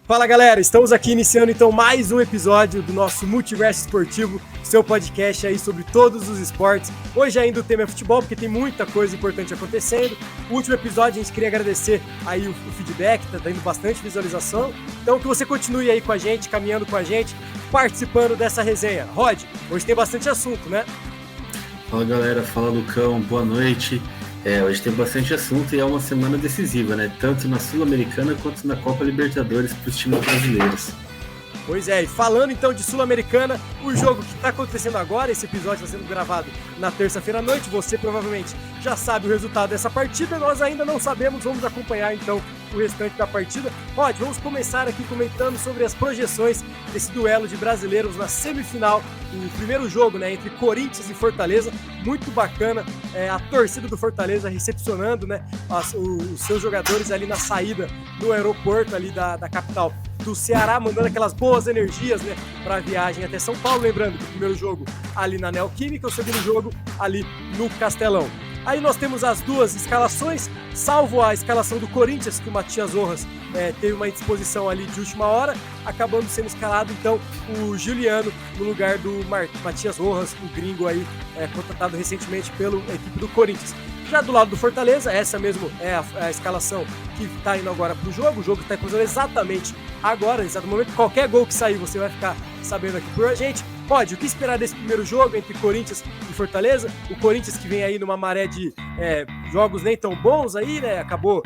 Fala galera, estamos aqui iniciando então mais um episódio do nosso Multiverso Esportivo, seu podcast aí sobre todos os esportes. Hoje ainda o tema é futebol, porque tem muita coisa importante acontecendo. O último episódio a gente queria agradecer aí o feedback, tá dando bastante visualização. Então que você continue aí com a gente, caminhando com a gente, participando dessa resenha. Rod, hoje tem bastante assunto, né? Fala galera, fala Lucão, boa noite. Hoje tem bastante assunto e é uma semana decisiva, né? Tanto na Sul-Americana quanto na Copa Libertadores para os times brasileiros. Pois é, e falando então de Sul-Americana, o jogo que está acontecendo agora, esse episódio está sendo gravado na terça-feira à noite, você provavelmente já sabe o resultado dessa partida, nós ainda não sabemos, vamos acompanhar então o restante da partida. Rod, vamos começar aqui comentando sobre as projeções desse duelo de brasileiros na semifinal, o primeiro jogo, né, entre Corinthians e Fortaleza, muito bacana, a torcida do Fortaleza recepcionando, né, os seus jogadores ali na saída do aeroporto ali da capital do Ceará, mandando aquelas boas energias, né, para a viagem até São Paulo, lembrando que o primeiro jogo ali na Neoquímica, o segundo jogo ali no Castelão. Aí nós temos as duas escalações, salvo a escalação do Corinthians, que o Matias Rojas teve uma indisposição ali de última hora, acabando sendo escalado então o Juliano no lugar do Matias Rojas, o gringo aí, contratado recentemente pela equipe do Corinthians. Já do lado do Fortaleza, essa mesmo é a escalação que está indo agora para o jogo está começando exatamente agora, nesse exato momento. Qualquer gol que sair você vai ficar sabendo aqui por a gente. Pode, o que esperar desse primeiro jogo entre Corinthians e Fortaleza? O Corinthians que vem aí numa maré de jogos nem tão bons aí, né? Acabou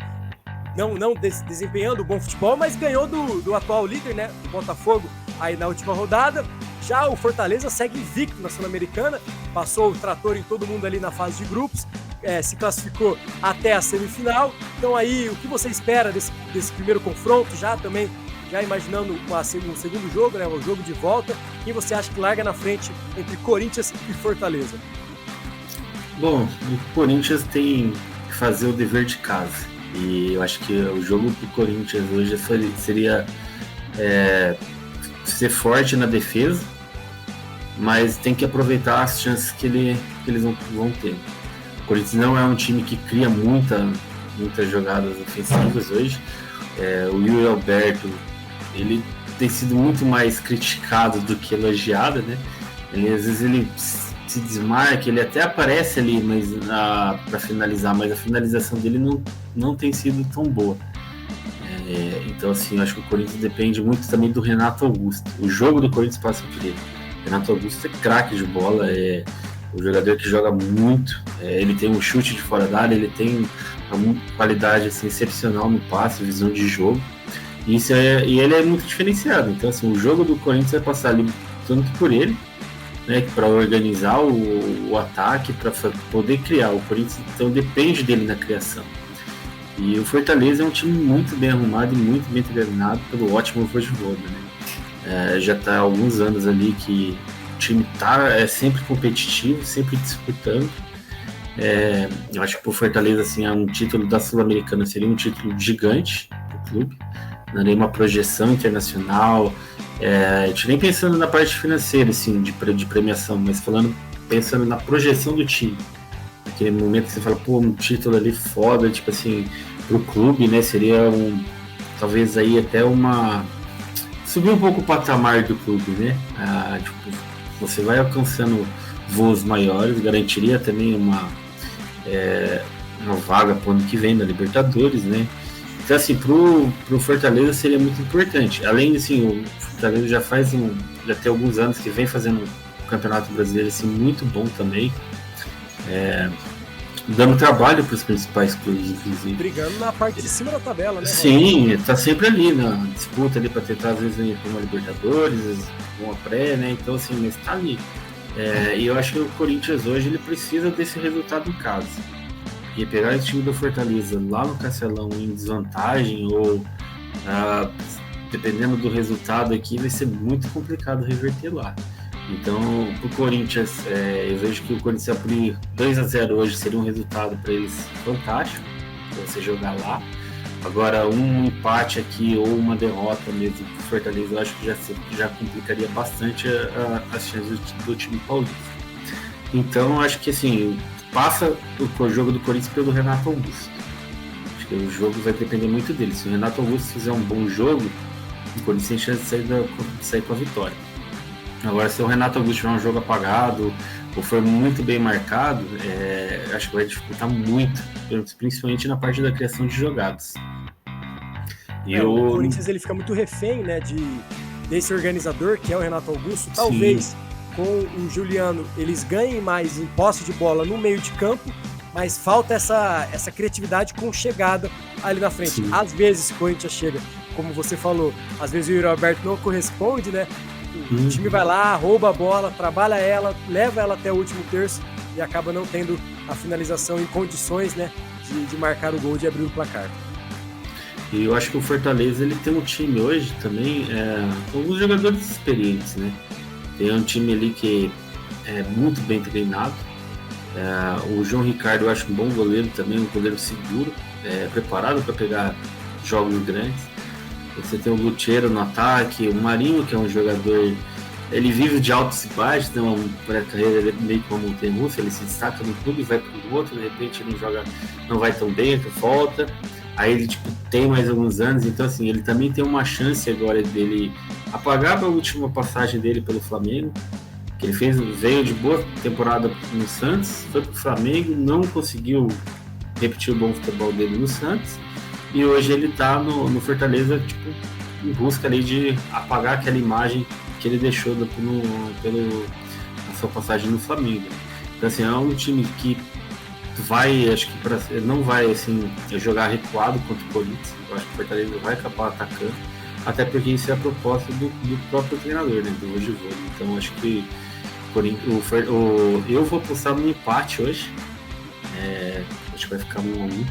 não desempenhando um bom futebol, mas ganhou do atual líder, né? Do Botafogo aí na última rodada. Já o Fortaleza segue invicto na Sul-Americana, passou o trator em todo mundo ali na fase de grupos, se classificou até a semifinal. Então aí, o que você espera desse primeiro confronto, já imaginando um segundo jogo, né, o jogo de volta, quem você acha que larga na frente entre Corinthians e Fortaleza? Bom, o Corinthians tem que fazer o dever de casa, e eu acho que o jogo do Corinthians hoje seria ser forte na defesa, mas tem que aproveitar as chances que eles vão ter. O Corinthians não é um time que cria muitas jogadas ofensivas hoje. O Yuri Alberto, ele tem sido muito mais criticado do que elogiado, né? Às vezes ele se desmarca, ele até aparece ali para finalizar, mas a finalização dele não tem sido tão boa. Então, assim, eu acho que o Corinthians depende muito também do Renato Augusto. O jogo do Corinthians passa por ele. Renato Augusto é craque de bola, é um jogador que joga muito, ele tem um chute de fora da área, ele tem uma qualidade assim, excepcional no passe, visão de jogo, e ele é muito diferenciado. Então, assim, o jogo do Corinthians vai passar ali tanto por ele, né, para organizar o ataque, para poder criar. O Corinthians então depende dele na criação. E o Fortaleza é um time muito bem arrumado e muito bem treinado pelo ótimo Voivoda, né? Já está há alguns anos ali que o time está sempre competitivo, sempre disputando. Eu acho que para o Fortaleza assim, um título da Sul-Americana seria um título gigante para o clube, não é uma projeção internacional. A gente nem pensando na parte financeira assim, de premiação, mas pensando na projeção do time. Naquele momento que você fala, pô, um título ali foda, tipo assim, pro clube, né, seria talvez aí até subir um pouco o patamar do clube, né, tipo, você vai alcançando voos maiores, garantiria também uma vaga pro ano que vem na Libertadores, né, então assim, pro Fortaleza seria muito importante, além de assim, o Fortaleza já tem alguns anos que vem fazendo um Campeonato Brasileiro assim, muito bom também, dando trabalho para os principais clubes, inclusive. Brigando na parte de cima da tabela, né? Sim, está sempre ali na disputa ali para tentar às vezes ir para uma Libertadores, uma pré, né? Então assim, mas está ali. E eu acho que o Corinthians hoje ele precisa desse resultado em casa. E pegar esse time do Fortaleza lá no Castelão em desvantagem ou dependendo do resultado aqui vai ser muito complicado reverter lá. Então, para o Corinthians, eu vejo que o Corinthians abrir 2-0 hoje seria um resultado para eles fantástico, para você jogar lá. Agora, um empate aqui ou uma derrota mesmo para o Fortaleza, eu acho que já complicaria bastante as chances do time paulista. Então, eu acho que assim, passa o jogo do Corinthians pelo Renato Augusto. Acho que o jogo vai depender muito dele. Se o Renato Augusto fizer um bom jogo, o Corinthians tem chance de sair com a vitória. Agora, se o Renato Augusto tiver um jogo apagado ou for muito bem marcado, acho que vai dificultar muito, principalmente na parte da criação de jogadas. O Corinthians ele fica muito refém, né, desse organizador que é o Renato Augusto. Talvez com o Juliano eles ganhem mais em posse de bola no meio de campo, mas falta essa criatividade com chegada ali na frente. Sim. Às vezes o Corinthians chega, como você falou, às vezes o Yuri Alberto não corresponde, né? O time vai lá, rouba a bola, trabalha ela, leva ela até o último terço e acaba não tendo a finalização em condições, né, de marcar o gol, de abrir o placar. E eu acho que o Fortaleza ele tem um time hoje também, alguns jogadores experientes, né? Tem um time ali que é muito bem treinado. O João Ricardo eu acho um bom goleiro também, um goleiro seguro, preparado para pegar jogos grandes. Você tem o Lutero no ataque, o Marinho, que é um jogador, ele vive de altos e baixos, tem uma carreira meio que uma montanha-russa, ele se destaca no clube, vai para o outro, de repente ele não vai tão bem, volta. Aí ele tem mais alguns anos, então assim, ele também tem uma chance agora dele apagar a última passagem dele pelo Flamengo, que ele veio de boa temporada no Santos, foi pro Flamengo, não conseguiu repetir o bom futebol dele no Santos, e hoje ele tá no Fortaleza, em busca ali de apagar aquela imagem que ele deixou na sua passagem no Flamengo. Então assim, é um time que não vai assim, jogar recuado contra o Corinthians. Eu acho que o Fortaleza vai acabar atacando, até porque isso é a proposta do próprio treinador, né, do Ojivô. Então acho que eu vou apostar no empate hoje, acho que vai ficar 1-1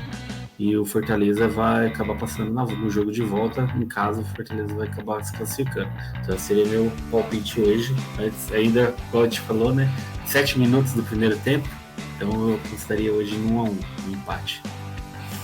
e o Fortaleza vai acabar passando no jogo de volta. Em casa o Fortaleza vai acabar se classificando. Então seria meu palpite hoje, mas ainda, como a gente falou, né, 7 minutos do primeiro tempo. Então eu apostaria hoje em 1-1, um empate.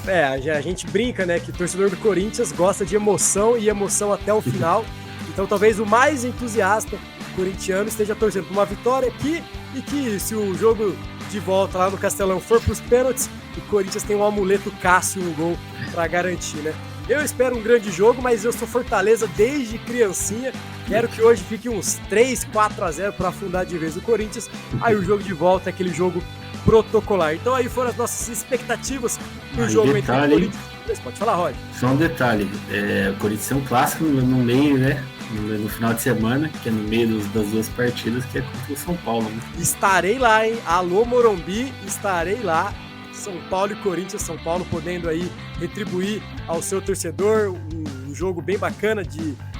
A gente brinca, né, que o torcedor do Corinthians gosta de emoção e emoção até o final. Então talvez o mais entusiasta corintiano esteja torcendo por uma vitória aqui e que se o jogo de volta lá no Castelão for para os pênaltis, o Corinthians tem um amuleto Cássio no gol para garantir, né? Eu espero um grande jogo, mas eu sou Fortaleza desde criancinha. Quero que hoje fique uns 3-4-0 para afundar de vez o Corinthians. Aí o jogo de volta é aquele jogo protocolar. Então aí foram as nossas expectativas pro jogo entre o Corinthians. Pode falar, Rod. Só um detalhe, o Corinthians é um clássico no meio, né? No final de semana, que é no meio das duas partidas, que é contra o São Paulo, né? Estarei lá, hein? Alô, Morumbi, estarei lá. São Paulo e Corinthians, São Paulo podendo aí retribuir ao seu torcedor um jogo bem bacana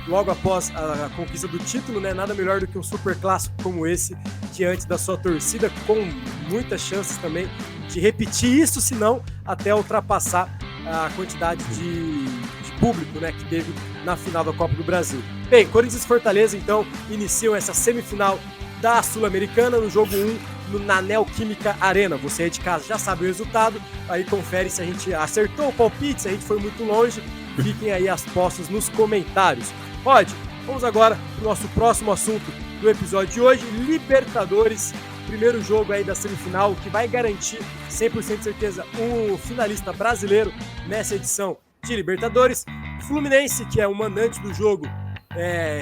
logo após a conquista do título, né? Nada melhor do que um super clássico como esse, diante da sua torcida, com muitas chances também de repetir isso, se não até ultrapassar a quantidade de público, né, que teve na final da Copa do Brasil. Bem, Corinthians e Fortaleza então iniciam essa semifinal da Sul-Americana no jogo 1 na Neoquímica Arena. Você aí de casa já sabe o resultado, aí confere se a gente acertou o palpite, se a gente foi muito longe. Fiquem aí as postas nos comentários. Rod, vamos agora para o nosso próximo assunto do episódio de hoje, Libertadores. Primeiro jogo aí da semifinal, que vai garantir 100% de certeza um finalista brasileiro nessa edição de Libertadores. Fluminense, que é o mandante do jogo,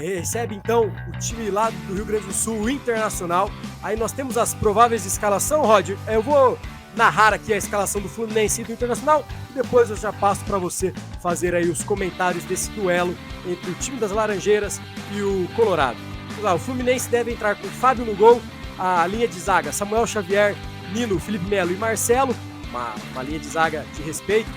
recebe então o time lá do Rio Grande do Sul, o Internacional. Aí nós temos as prováveis de escalação, Rod. Eu vou narrar aqui a escalação do Fluminense e do Internacional e depois eu já passo para você fazer aí os comentários desse duelo entre o time das Laranjeiras e o Colorado. O Fluminense deve entrar com Fábio no gol, a linha de zaga Samuel Xavier, Nino, Felipe Melo e Marcelo, uma linha de zaga de respeito.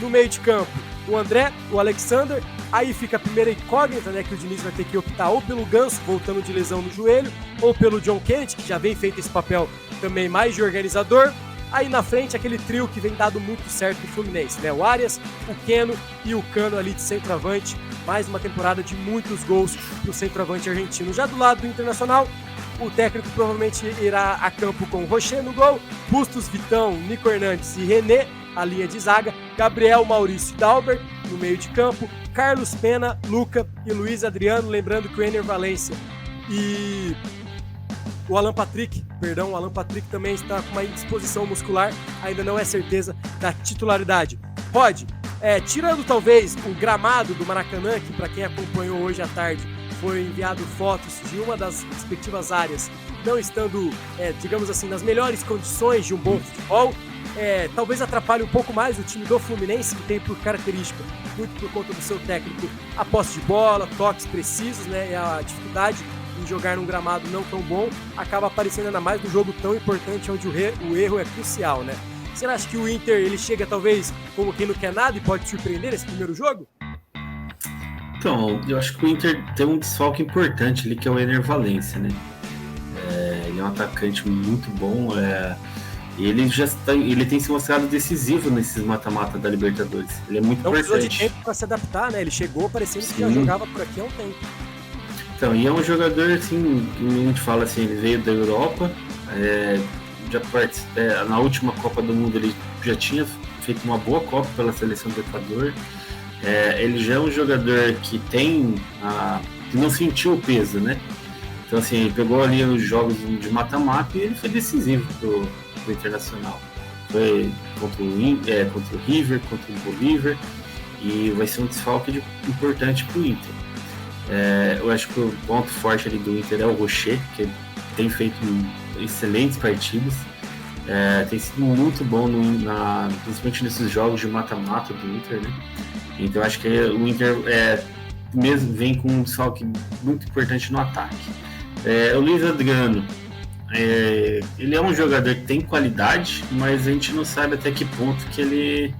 No meio de campo, o André, o Alexander. Aí fica a primeira incógnita, né, que o Diniz vai ter que optar ou pelo Ganso, voltando de lesão no joelho, ou pelo John Kennedy, que já vem feito esse papel também mais de organizador. Aí na frente, aquele trio que vem dado muito certo do Fluminense, né? O Arias, o Keno e o Cano ali de centroavante. Mais uma temporada de muitos gols pro centroavante argentino. Já do lado do Internacional, o técnico provavelmente irá a campo com o Rocher no gol, Bustos, Vitão, Nico Hernandes e René, a linha de zaga, Gabriel, Maurício e Dalbert no meio de campo, Carlos Pena, Luca e Luiz Adriano, lembrando que o Ener Valencia e o Alan Patrick também está com uma indisposição muscular, ainda não é certeza da titularidade. Rod, Tirando talvez o gramado do Maracanã, que para quem acompanhou hoje à tarde foi enviado fotos de uma das respectivas áreas não estando, digamos assim, nas melhores condições de um bom futebol, talvez atrapalhe um pouco mais o time do Fluminense, que tem por característica, muito por conta do seu técnico, a posse de bola, toques precisos, né, e a dificuldade em jogar num gramado não tão bom, acaba aparecendo ainda mais num jogo tão importante, onde o erro é crucial, né? Você acha que o Inter ele chega talvez como quem não quer nada e pode surpreender esse primeiro jogo? Então, eu acho que o Inter tem um desfalque importante ali, que é o Ener Valencia, né? Ele é um atacante muito bom, e ele tem se mostrado decisivo nesses mata-mata da Libertadores. Ele é muito importante. Não precisou de tempo para se adaptar, né? Ele chegou parecendo que já jogava por aqui há um tempo. Então, e é um jogador, assim, a gente fala assim, ele veio da Europa, na última Copa do Mundo ele já tinha feito uma boa Copa pela seleção do Equador. Ele já é um jogador que que não sentiu o peso, né? Então, assim, ele pegou ali os jogos de mata-mata e ele foi decisivo pro Internacional. Foi contra o River, contra o Bolívar, e vai ser um desfalque importante pro Inter. Eu acho que o ponto forte ali do Inter é o Rocher, que tem feito excelentes partidas, tem sido muito bom principalmente nesses jogos de mata-mata do Inter, né? Então acho que o Inter mesmo vem com um desfalque muito importante no ataque. O Luiz Adriano, ele é um jogador que tem qualidade, mas a gente não sabe até que ponto que ele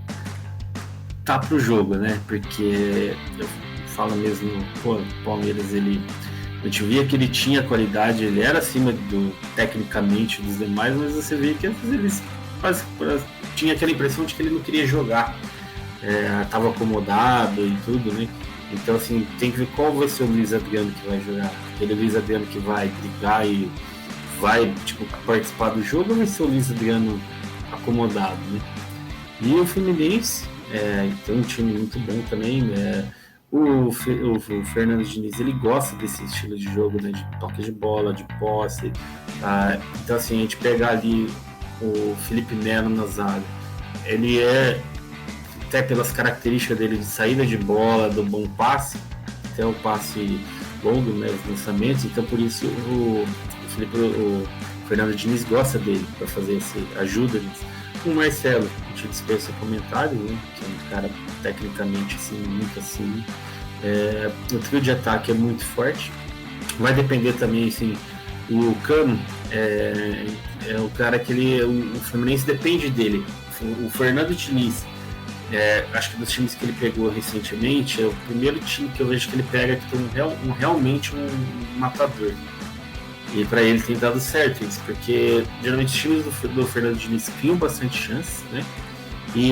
tá pro jogo, né? Porque eu falo mesmo, o Palmeiras, a gente via que ele tinha qualidade, ele era acima tecnicamente dos demais, mas você via que às vezes ele tinha aquela impressão de que ele não queria jogar, estava acomodado e tudo, né? Então, assim, tem que ver qual vai ser o Luiz Adriano que vai jogar. Aquele Luiz Adriano que vai brigar e vai, participar do jogo, ou vai ser o Luiz Adriano acomodado, né? E o Fluminense tem um time muito bom também, O Fernando Diniz, ele gosta desse estilo de jogo, né, de toque de bola, de posse. Então, assim, a gente pegar ali o Felipe Melo na zaga, ele até pelas características dele de saída de bola, do bom passe, até o passe longo, né, os lançamentos, então por isso o Fernando Diniz gosta dele para fazer essa ajuda nisso. O Marcelo, a gente dispensa comentário, né, que é um cara tecnicamente assim, muito assim. O trio de ataque é muito forte. Vai depender também, assim, o Cano é o cara que o Fluminense depende dele. O Fernando Diniz, acho que dos times que ele pegou recentemente, é o primeiro time que eu vejo que ele pega que tem realmente um matador. E para ele tem dado certo isso, porque geralmente os times do Fernando Diniz criam bastante chances, né? E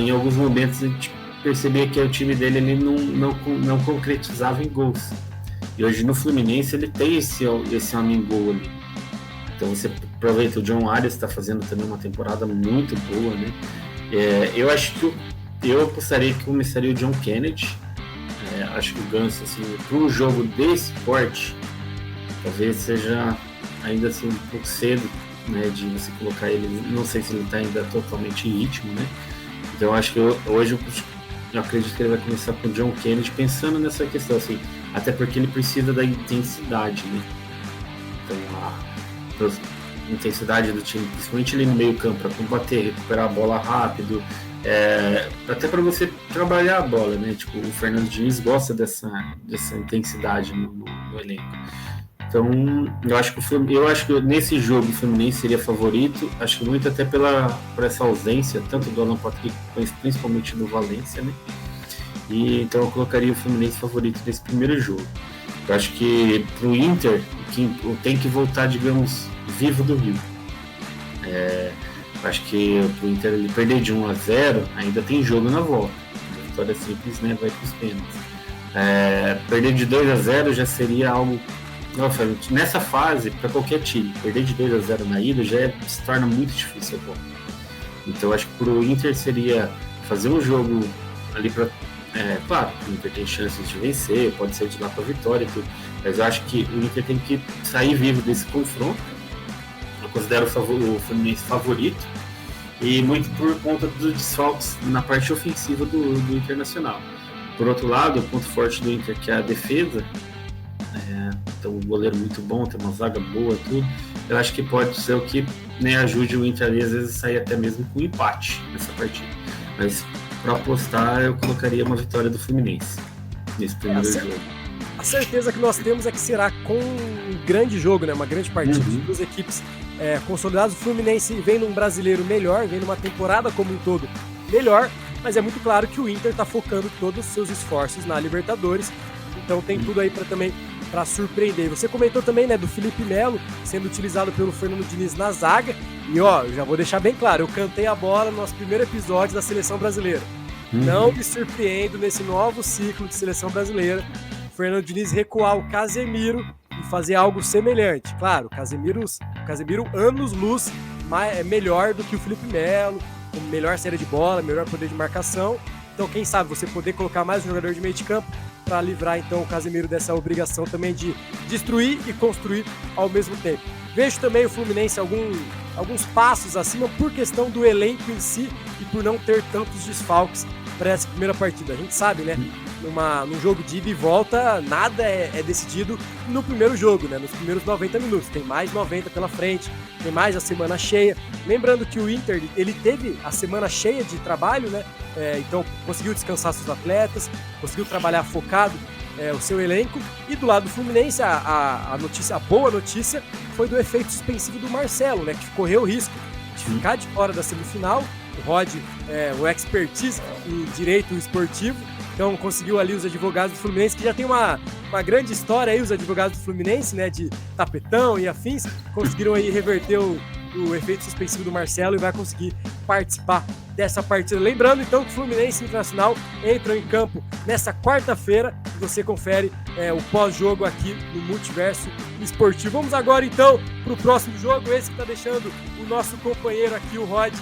em alguns momentos a gente percebia que o time dele ele não concretizava em gols. E hoje no Fluminense ele tem esse homem gol ali. Então você aproveita, o John Arias está fazendo também uma temporada muito boa, né? Eu acho que eu apostaria que começaria o John Kennedy. Acho que o Ganso, assim, para um jogo desse porte, talvez seja ainda assim um pouco cedo, né, de você colocar ele. Não sei se ele está ainda totalmente em ritmo, né? Então acho que hoje eu acredito que ele vai começar com o John Kennedy, pensando nessa questão, assim, até porque ele precisa da intensidade, né? Então a intensidade do time, principalmente ali no meio campo, para combater, recuperar a bola rápido, até para você trabalhar a bola, né? Tipo, o Fernando Diniz gosta dessa intensidade no elenco. Então, eu acho que nesse jogo o Fluminense seria favorito, acho que muito até por essa ausência, tanto do Alan Patrick, mas principalmente do Valencia, né? E então eu colocaria o Fluminense favorito nesse primeiro jogo. Eu acho que pro Inter, tem que voltar, digamos, vivo do Rio. Acho que pro Inter ele perder de 1-0, ainda tem jogo na volta. A vitória simples, né, vai pros pênaltis. Perder de 2-0 já seria algo. Nossa, nessa fase, para qualquer time, perder de 2-0 na ida se torna muito difícil. Então acho que pro Inter seria fazer um jogo ali para. Claro, o Inter tem chances de vencer, pode ser de lá para vitória e tudo, mas eu acho que o Inter tem que sair vivo desse confronto. Eu considero o Fluminense favorito, e muito por conta dos desfalques na parte ofensiva do Internacional. Por outro lado, o ponto forte do Inter, que é a defesa, tem um goleiro muito bom, tem uma zaga boa, tudo. Eu acho que pode ser o que, né, ajude o Inter ali, às vezes, a sair até mesmo com empate nessa partida. Mas para apostar, eu colocaria uma vitória do Fluminense nesse primeiro jogo. A certeza que nós temos é que será com um grande jogo, né? Uma grande partida de duas equipes consolidadas. O Fluminense vem num brasileiro melhor, vem numa temporada como um todo melhor, mas é muito claro que o Inter está focando todos os seus esforços na Libertadores, então tem tudo aí para surpreender. Você comentou também, né, do Felipe Melo sendo utilizado pelo Fernando Diniz na zaga, e eu já vou deixar bem claro, eu cantei a bola no nosso primeiro episódio da Seleção Brasileira. Não me surpreendo nesse novo ciclo de Seleção Brasileira Fernando Diniz recuar o Casemiro e fazer algo semelhante. Claro, o Casemiro anos-luz melhor do que o Felipe Melo, com melhor saída de bola, melhor poder de marcação. Então, quem sabe você poder colocar mais um jogador de meio de campo para livrar, então, o Casemiro dessa obrigação também de destruir e construir ao mesmo tempo. Vejo também o Fluminense alguns passos acima por questão do elenco em si e por não ter tantos desfalques para essa primeira partida. A gente sabe, né? Num jogo de ida e volta, nada é decidido no primeiro jogo, né? Nos primeiros 90 minutos. Tem mais 90 pela frente, tem mais a semana cheia. Lembrando que o Inter, ele teve a semana cheia de trabalho, né? Então conseguiu descansar seus atletas, conseguiu trabalhar focado o seu elenco. E do lado do Fluminense, a boa notícia foi do efeito suspensivo do Marcelo, né? Que correu o risco de ficar de fora da semifinal. O Rod, o expertise em direito esportivo, então conseguiu ali os advogados do Fluminense, que já tem uma grande história aí, os advogados do Fluminense, né, de tapetão e afins, conseguiram aí reverter o efeito suspensivo do Marcelo e vai conseguir participar dessa partida. Lembrando então que o Fluminense Internacional entram em campo nessa quarta-feira e você confere o pós-jogo aqui no Multiverso Esportivo. Vamos agora então para o próximo jogo, esse que está deixando o nosso companheiro aqui, o Rod,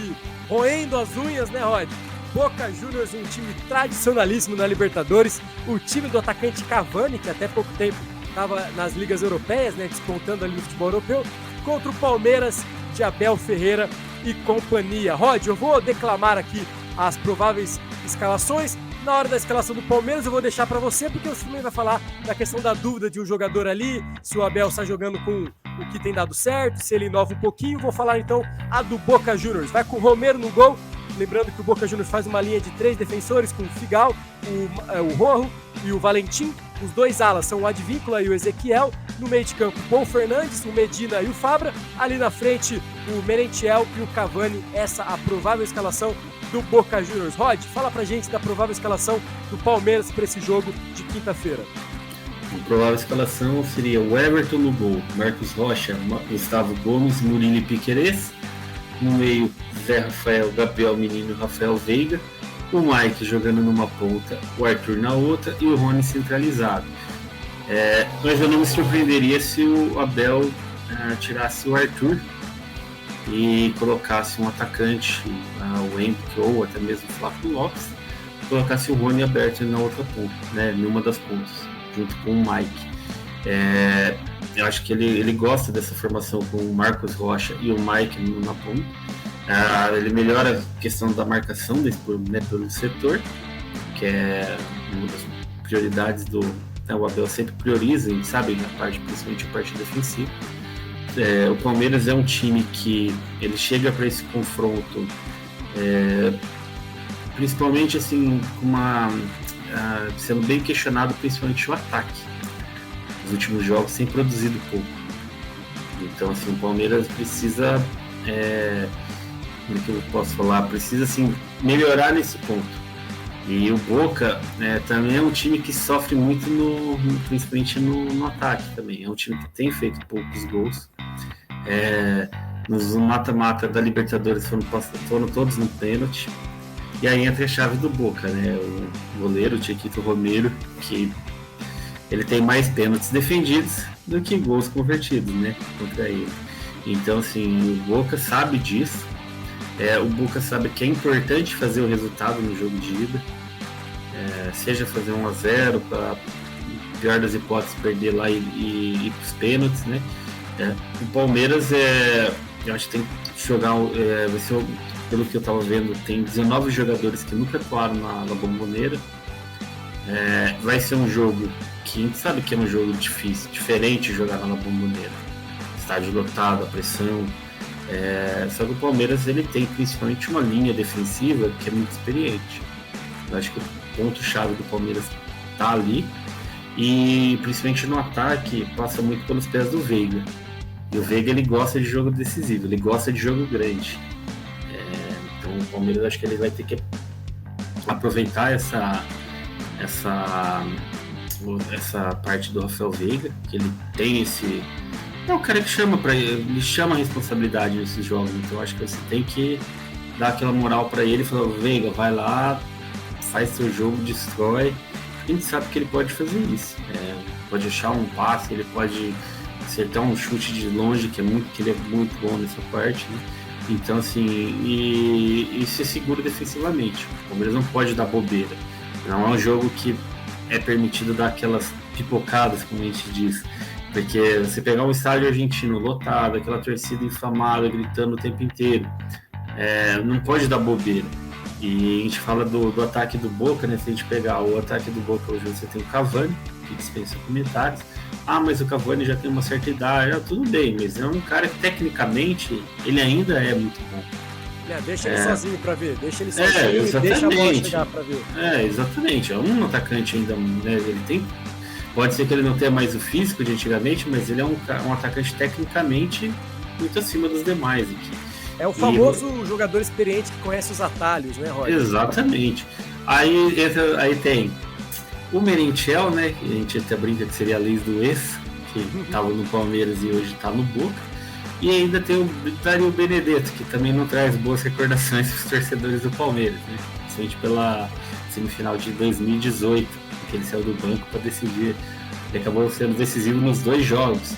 roendo as unhas, né, Rod? Boca Juniors, um time tradicionalíssimo na Libertadores, o time do atacante Cavani, que até pouco tempo estava nas ligas europeias, né, despontando ali no futebol europeu, contra o Palmeiras de Abel Ferreira e companhia. Rod, eu vou declamar aqui as prováveis escalações. Na hora da escalação do Palmeiras eu vou deixar para você, porque você também vai falar da questão da dúvida de um jogador ali, se o Abel está jogando com o que tem dado certo, se ele inova um pouquinho. Vou falar então a do Boca Juniors. Vai com o Romero no gol. Lembrando que o Boca Juniors faz uma linha de 3 defensores com o Figal, o Rojo e o Valentim. Os dois alas são o Advíncula e o Ezequiel. No meio de campo, o Fernandes, o Medina e o Fabra. Ali na frente, o Merentiel e o Cavani. Essa a provável escalação do Boca Juniors. Rod, fala pra gente da provável escalação do Palmeiras para esse jogo de quinta-feira. A provável escalação seria o Everton no gol, Marcos Rocha, Gustavo Gomes, Murilo e Piquerez. No meio, Zé Rafael, Gabriel Menino e Rafael Veiga. O Mike jogando numa ponta, o Arthur na outra e o Rony centralizado. Mas eu não me surpreenderia se o Abel tirasse o Arthur e colocasse um atacante, o Henrique ou até mesmo o Flávio Lopes, colocasse o Rony aberto na outra ponta, né, numa das pontas, junto com o Mike. Eu acho que ele gosta dessa formação com o Marcos Rocha e o Mike na ponta. Ele melhora a questão da marcação pelo setor, que é uma das prioridades o Abel sempre prioriza, sabe, principalmente a parte defensiva. O Palmeiras é um time que ele chega para esse confronto principalmente assim, sendo bem questionado, principalmente o ataque. Os últimos jogos têm produzido pouco. Então, assim, o Palmeiras precisa, como é que eu posso falar? Precisa, assim, melhorar nesse ponto. E o Boca também é um time que sofre muito, principalmente no ataque também. É um time que tem feito poucos gols. Nos mata-mata da Libertadores foram todos no pênalti. E aí entra a chave do Boca, né? O goleiro, o Chiquito Romero, que ele tem mais pênaltis defendidos do que gols convertidos, né? Contra ele. Então, assim, o Boca sabe disso. O Boca sabe que é importante fazer o resultado no jogo de ida. Seja fazer 1-0, para pior das hipóteses, perder lá e ir para os pênaltis, né? O Palmeiras, eu acho que tem que jogar, vai ser pelo que eu tava vendo, tem 19 jogadores que nunca atuaram na Bombonera. Vai ser um jogo que a gente sabe que é um jogo difícil, diferente de jogar na Bombonera. Estádio lotado, a pressão. Só que o Palmeiras ele tem principalmente uma linha defensiva que é muito experiente. Eu acho que o ponto-chave do Palmeiras tá ali. E principalmente no ataque, passa muito pelos pés do Veiga. E o Veiga ele gosta de jogo decisivo, ele gosta de jogo grande. Então o Palmeiras acho que ele vai ter que aproveitar essa parte do Rafael Veiga, que ele tem esse... É o cara que ele chama a responsabilidade nesses jogos, então acho que você tem que dar aquela moral para ele e falar, Veiga, vai lá, faz seu jogo, destrói. A gente sabe que ele pode fazer isso, pode achar um passe, ele pode acertar um chute de longe, que ele é muito bom nessa parte, né? Então assim, e ser seguro defensivamente. O Palmeiras não pode dar bobeira, não é um jogo que é permitido dar aquelas pipocadas, como a gente diz, porque você pegar um estádio argentino lotado, aquela torcida inflamada, gritando o tempo inteiro, não pode dar bobeira. E a gente fala do ataque do Boca, né? Se a gente pegar o ataque do Boca hoje, você tem o Cavani, que dispensa comentários. Mas o Cavani já tem uma certa idade, tudo bem, mas é um cara que tecnicamente ele ainda é muito bom. Deixa ele sozinho pra ver, deixa ele sozinho e deixa a bola chegar pra ver. Exatamente, é um atacante ainda, né? Ele tem. Pode ser que ele não tenha mais o físico de antigamente, mas ele é um atacante tecnicamente muito acima dos demais aqui. É o famoso jogador experiente que conhece os atalhos, né, Roger? Exatamente. Aí tem o Merentiel, né? Que a gente até brinca que seria a lei do ex, que estava no Palmeiras e hoje está no Boca. E ainda tem o Dario Benedetto, que também não traz boas recordações para os torcedores do Palmeiras, né? Principalmente pela semifinal de 2018, que ele saiu do banco para decidir. Ele acabou sendo decisivo nos 2 jogos.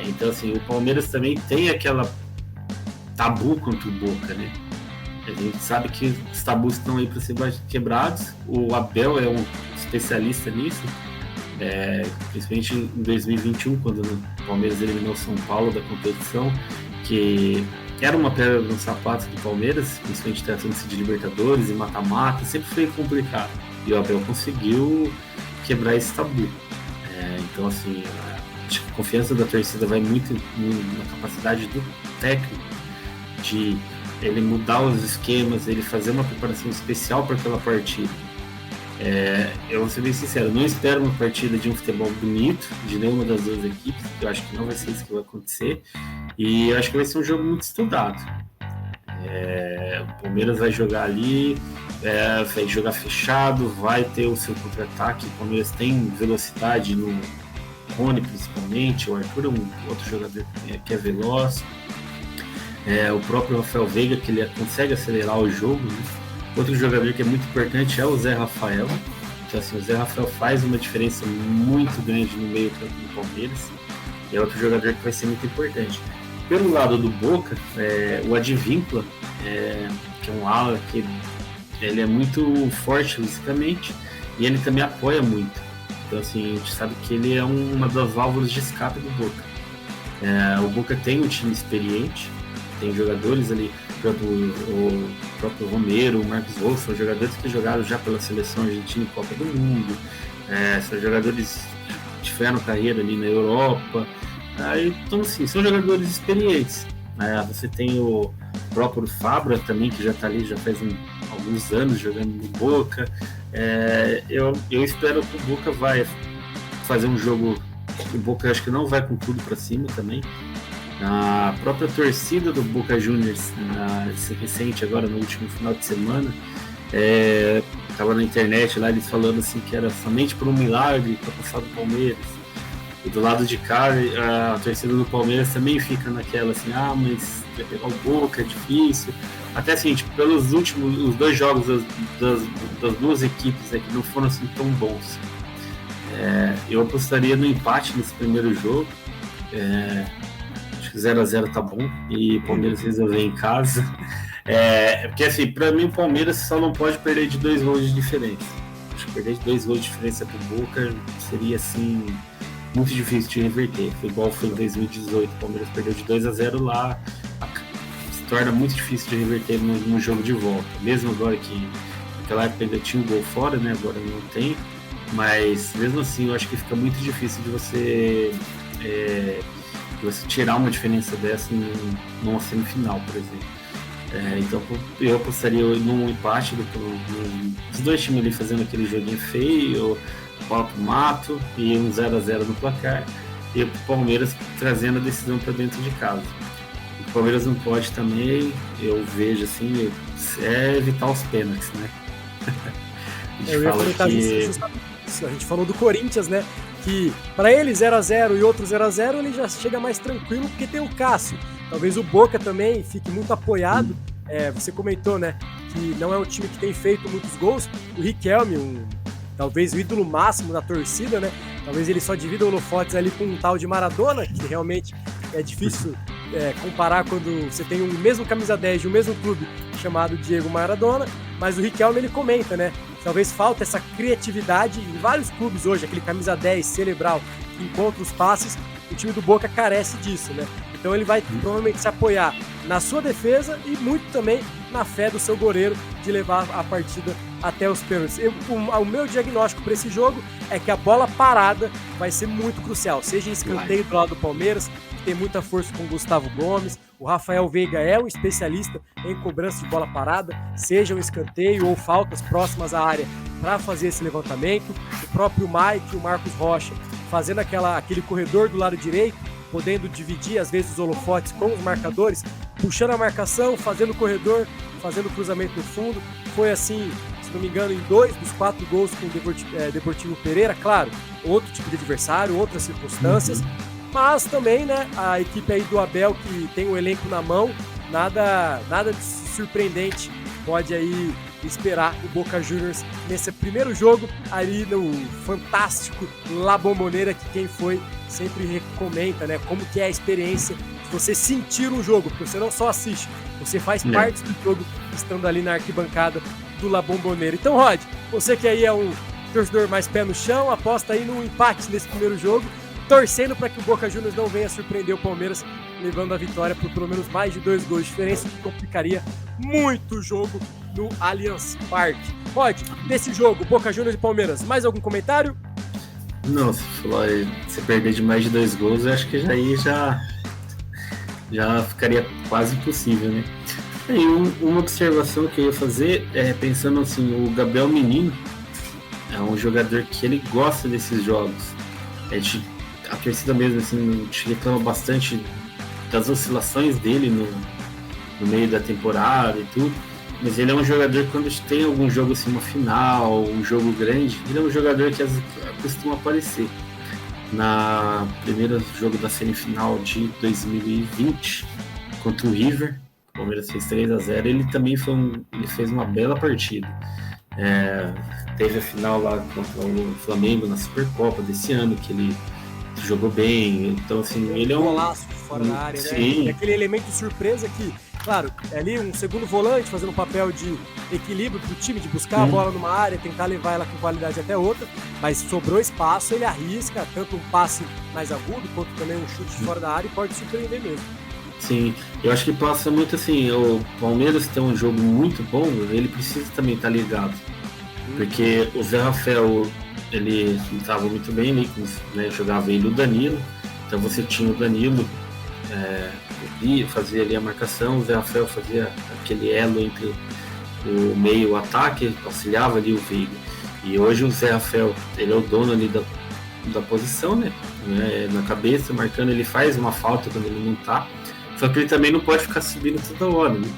Então, assim, o Palmeiras também tem aquela tabu contra o Boca, né? A gente sabe que os tabus estão aí para ser quebrados. O Abel é um especialista nisso, principalmente em 2021, quando o Palmeiras eliminou o São Paulo da competição, que era uma pedra no sapato do Palmeiras, principalmente tratando-se de Libertadores e mata-mata, sempre foi complicado. E o Abel conseguiu quebrar esse tabu. Então, assim, a confiança da torcida vai muito na capacidade do técnico de ele mudar os esquemas, ele fazer uma preparação especial para aquela partida. Eu vou ser bem sincero, não espero uma partida de um futebol bonito de nenhuma das duas equipes, eu acho que não vai ser isso que vai acontecer, e eu acho que vai ser um jogo muito estudado. O Palmeiras vai jogar ali, vai jogar fechado, vai ter o seu contra-ataque. O Palmeiras tem velocidade no Rony, principalmente. O Arthur é um outro jogador que é veloz. O próprio Rafael Veiga, que ele consegue acelerar o jogo, né? Outro jogador que é muito importante é o Zé Rafael. Então, assim, o Zé Rafael faz uma diferença muito grande no meio campo do Palmeiras. É outro jogador que vai ser muito importante. Pelo lado do Boca, o Advíncula, que é um ala que ele é muito forte fisicamente e ele também apoia muito. Então, assim, a gente sabe que ele é uma das válvulas de escape do Boca. O Boca tem um time experiente, tem jogadores ali, o próprio Romero, o Marcos Wolff, são jogadores que jogaram já pela seleção argentina em Copa do Mundo, são jogadores que tiveram carreira ali na Europa. Então, assim, são jogadores experientes. Você tem o próprio Fabra também, que já está ali, já faz alguns anos jogando no Boca. Eu espero que o Boca vai fazer um jogo. O Boca acho que não vai com tudo para cima também. A própria torcida do Boca Juniors, recente agora no último final de semana, estava na internet lá eles falando assim que era somente por um milagre para passar do Palmeiras. E do lado de cá, a torcida do Palmeiras também fica naquela assim, mas vai pegar o Boca, é difícil. Até assim, pelos os 2 jogos das duas equipes que não foram assim tão bons. Eu apostaria no empate nesse primeiro jogo. Acho que 0-0 tá bom. E o Palmeiras resolver em casa. Porque assim, pra mim o Palmeiras só não pode perder de 2 gols de diferença. Acho que perder de 2 gols de diferença pro Boca seria assim muito difícil de reverter. Foi igual foi em 2018, o Palmeiras perdeu de 2-0 lá, torna muito difícil de reverter no jogo de volta. Mesmo agora que naquela época ainda tinha um gol fora, né? Agora não tem. Mas mesmo assim eu acho que fica muito difícil de você tirar uma diferença dessa numa semifinal, por exemplo. Então eu apostaria num empate dos dois times ali fazendo aquele joguinho feio, bola pro mato e um 0-0 no placar, e o Palmeiras trazendo a decisão para dentro de casa. O Palmeiras não pode também, eu vejo assim, evitar os pênaltis, né? Eu ia comentar justamente isso. A gente falou do Corinthians, né? Que para ele 0-0 e outro 0-0 ele já chega mais tranquilo porque tem o Cássio. Talvez o Boca também fique muito apoiado. Você comentou, né? Que não é um time que tem feito muitos gols. O Riquelme, talvez o ídolo máximo da torcida, né? Talvez ele só divida holofotes ali com um tal de Maradona, que realmente é difícil comparar quando você tem o mesmo camisa 10 de um mesmo clube chamado Diego Maradona. Mas o Riquelme, ele comenta, né? Talvez falta essa criatividade em vários clubes hoje, aquele camisa 10 cerebral que encontra os passes, o time do Boca carece disso, né? Então ele vai provavelmente se apoiar na sua defesa e muito também na fé do seu goleiro de levar a partida até os pênaltis. O meu diagnóstico para esse jogo é que a bola parada vai ser muito crucial, seja em escanteio do lado do Palmeiras, que tem muita força com o Gustavo Gomes, o Rafael Veiga é um especialista em cobrança de bola parada, seja um escanteio ou faltas próximas à área para fazer esse levantamento, o próprio Mike e o Marcos Rocha fazendo aquele corredor do lado direito, podendo dividir às vezes os holofotes com os marcadores, puxando a marcação, fazendo o corredor, fazendo o cruzamento no fundo. Foi assim, se não me engano, em 2 dos 4 gols com o Deportivo Pereira. Claro, outro tipo de adversário, outras circunstâncias, mas também, né, a equipe aí do Abel, que tem o elenco na mão, nada de surpreendente pode aí esperar o Boca Juniors nesse primeiro jogo ali no fantástico La Bombonera, que quem foi sempre recomenda, né, como que é a experiência de você sentir um jogo, porque você não só assiste, você faz parte do jogo estando ali na arquibancada do La Bombonera. Então, Rod, você que aí é um torcedor mais pé no chão, aposta aí no empate nesse primeiro jogo, torcendo para que o Boca Juniors não venha surpreender o Palmeiras, levando a vitória por pelo menos mais de 2 gols de diferença, que complicaria muito o jogo no Allianz Parque. Rod, desse jogo, Boca Juniors e Palmeiras, mais algum comentário? Não, se perder de mais de 2 gols, eu acho que já ficaria quase impossível, né? E uma observação que eu ia fazer pensando assim, o Gabriel Menino é um jogador que ele gosta desses jogos. A torcida mesmo assim, reclama bastante das oscilações dele no meio da temporada e tudo, mas ele é um jogador que quando tem algum jogo assim, uma final, um jogo grande, ele é um jogador que costuma aparecer. Na primeiro jogo da semifinal de 2020 contra o River, o Palmeiras fez 3-0, ele também ele fez uma bela partida. Teve a final lá contra o Flamengo na Supercopa desse ano, que ele jogou bem. Então assim, ele é um golaço fora da área, né? É aquele elemento surpresa que, claro, é ali um segundo volante fazendo um papel de equilíbrio pro time, de buscar a bola numa área, tentar levar ela com qualidade até outra, mas sobrou espaço, ele arrisca tanto um passe mais agudo quanto também um chute de fora da área e pode surpreender mesmo. Sim, eu acho que passa muito assim, o Palmeiras tem um jogo muito bom, ele precisa também estar ligado, porque o Zé Rafael, ele estava muito bem ali, né, jogava ele o Danilo, então você tinha o Danilo, fazia ali a marcação, o Zé Rafael fazia aquele elo entre o meio e o ataque, auxiliava ali o Veiga. E hoje o Zé Rafael, ele é o dono ali da posição, né, na cabeça, marcando, ele faz uma falta quando ele não tá, só que ele também não pode ficar subindo toda hora, né?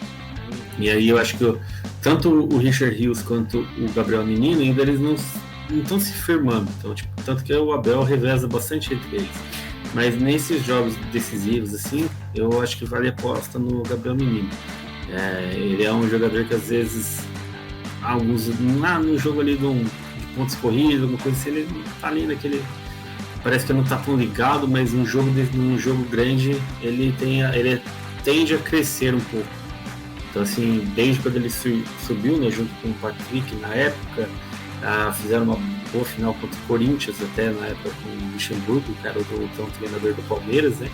E aí eu acho que tanto o Richard Rios quanto o Gabriel Menino ainda eles não estão se firmando, então, tanto que o Abel reveza bastante entre eles. Mas nesses jogos decisivos, assim, eu acho que vale a aposta no Gabriel Menino. Ele é um jogador que às vezes, no jogo ali de pontos corridos, alguma coisa assim, ele tá ali naquele. Parece que não tá tão ligado, mas num jogo grande ele tende a crescer um pouco. Então, assim, desde quando ele subiu, né, junto com o Patrick na época, fizeram uma boa final contra o Corinthians, até na época com o Luxemburgo, que era o treinador do Palmeiras, né?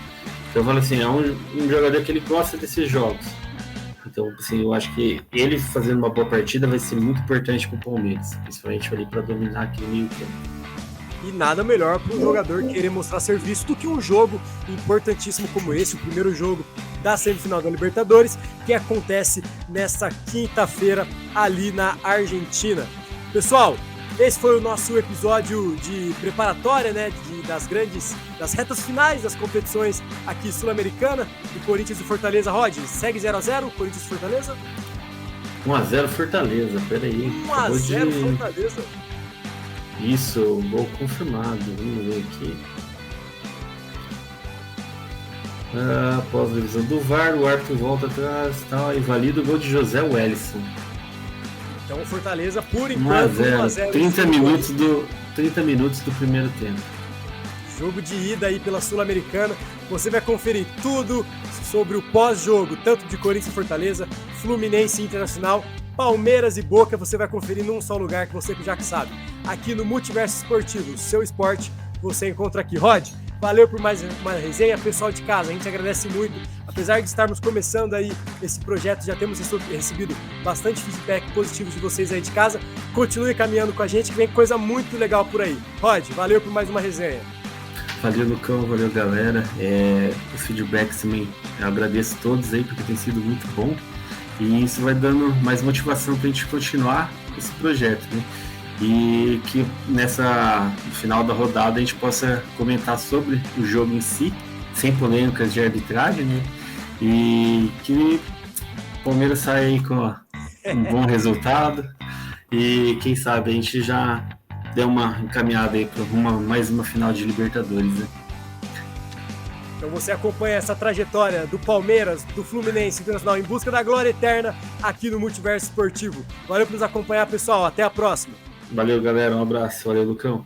Então eu falo assim, é um jogador que ele gosta desses jogos. Então, assim, eu acho que ele fazendo uma boa partida vai ser muito importante para o Palmeiras, principalmente ali para dominar aquele meio campo. E nada melhor para um jogador querer mostrar serviço do que um jogo importantíssimo como esse, o primeiro jogo da semifinal da Libertadores, que acontece nessa quinta-feira ali na Argentina. Pessoal, esse foi o nosso episódio de preparatória, né, das retas finais das competições aqui sul-americana, do Corinthians e Fortaleza. Rod, segue 0x0, Corinthians e Fortaleza? 1x0 Fortaleza, peraí. 1x0 Fortaleza. Isso, gol confirmado. Vamos ver aqui. Após a revisão do VAR, o árbitro volta atrás e valida o gol de José Wellison. Então o Fortaleza, por enquanto, 1x0. 30 minutos do primeiro tempo. Jogo de ida aí pela Sul-Americana. Você vai conferir tudo sobre o pós-jogo, tanto de Corinthians e Fortaleza, Fluminense e Internacional, Palmeiras e Boca. Você vai conferir num só lugar que você já sabe. Aqui no Multiverso Esportivo, seu esporte, você encontra aqui. Rod, valeu por mais uma resenha. Pessoal de casa, a gente agradece muito. Apesar de estarmos começando aí esse projeto, já temos recebido bastante feedback positivo de vocês aí de casa. Continue caminhando com a gente, que vem coisa muito legal por aí. Rod, valeu por mais uma resenha. Valeu, Lucão, valeu, galera. O feedback também, eu agradeço a todos aí, porque tem sido muito bom. E isso vai dando mais motivação para a gente continuar esse projeto, né? E que no final da rodada a gente possa comentar sobre o jogo em si, sem polêmicas de arbitragem, né? E que o Palmeiras saia aí com um bom resultado e quem sabe a gente já deu uma encaminhada aí para mais uma final de Libertadores, né? Então você acompanha essa trajetória do Palmeiras, do Fluminense Internacional em busca da glória eterna aqui no Multiverso Esportivo. Valeu por nos acompanhar, pessoal. Até a próxima. Valeu, galera. Um abraço. Valeu, Lucão.